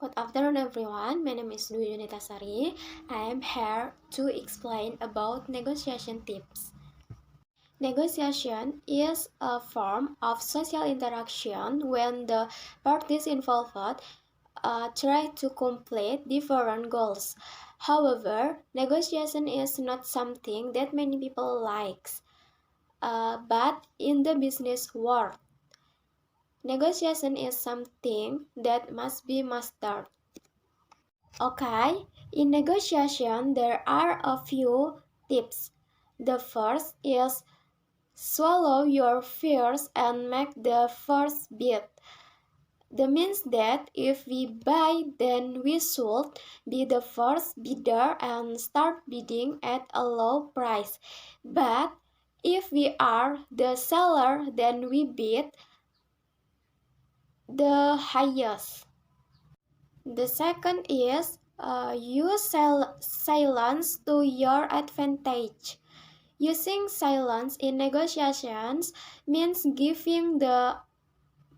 Good afternoon, everyone. My name is Dwi Yunita Sari. I am here to explain about negotiation tips. Negotiation is a form of social interaction when the parties involved try to complete different goals. However, negotiation is not something that many people likes. But in the business world, negotiation is something that must be mastered. Okay, in negotiation, there are a few tips. The first is swallow your fears and make the first bid. That means that if we buy, then we should be the first bidder and start bidding at a low price. But if we are the seller, then we bid the highest. The second is use silence to your advantage. Using silence in negotiations means giving the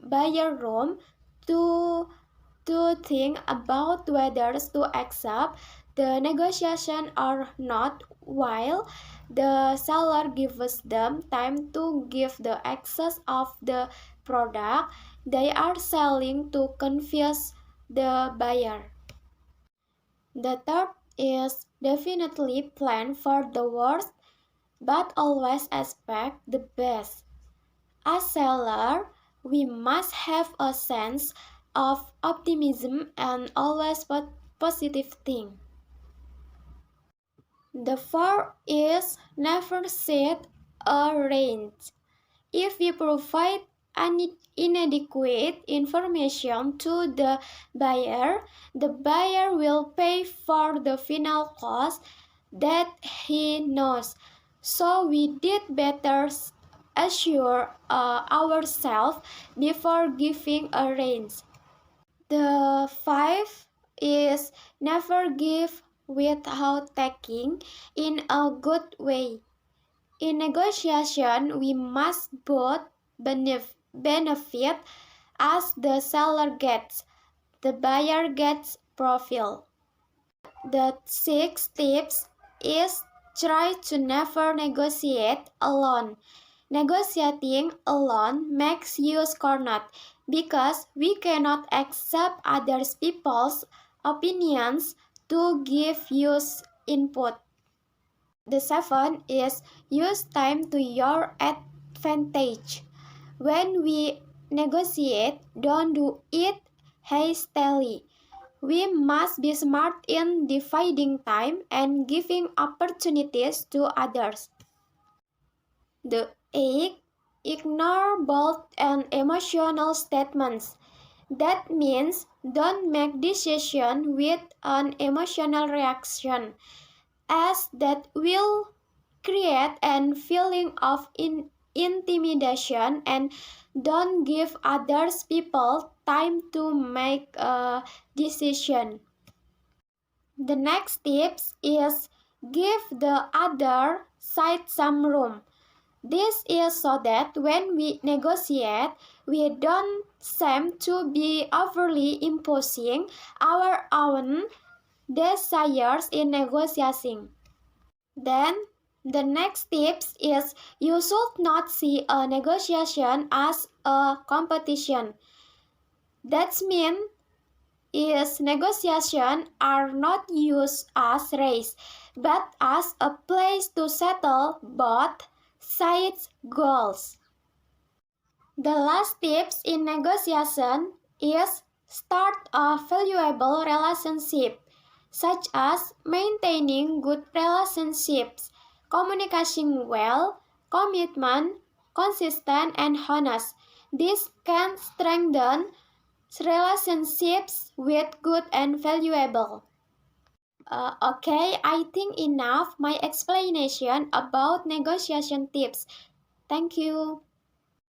buyer room to think about whether to accept the negotiation or not, while the seller gives them time to give the access of the product they are selling to convince the buyer. The third is definitely plan for the worst, but always expect the best. As seller, we must have a sense of optimism and always put positive thing. The fourth is never set a range. If we provide inadequate information to the buyer will pay for the final cost that he knows. So we did better assure ourselves before giving a range. The fifth is never give without taking in a good way. In negotiation, we must both benefit as the seller gets, the buyer gets profit. The sixth tips is try to never negotiate alone. Negotiating alone makes you cornered because we cannot accept other people's opinions to give us input. The seventh is use time to your advantage. When we negotiate, don't do it hastily. We must be smart in dividing time and giving opportunities to others. The eighth, ignore bold and emotional statements. That means don't make decisions with an emotional reaction, as that will create a feeling of intimidation and don't give others people time to make a decision. The next tips is give the other side some room. This is so that when we negotiate, we don't seem to be overly imposing our own desires in negotiating. Then, the next tips is you should not see a negotiation as a competition. That means is negotiation are not used as race, but as a place to settle both sides' goals. The last tips in negotiation is start a valuable relationship, such as maintaining good relationships, communicating well, commitment, consistent, and honest. This can strengthen relationships with good and valuable. Okay, I think enough my explanation about negotiation tips. Thank you.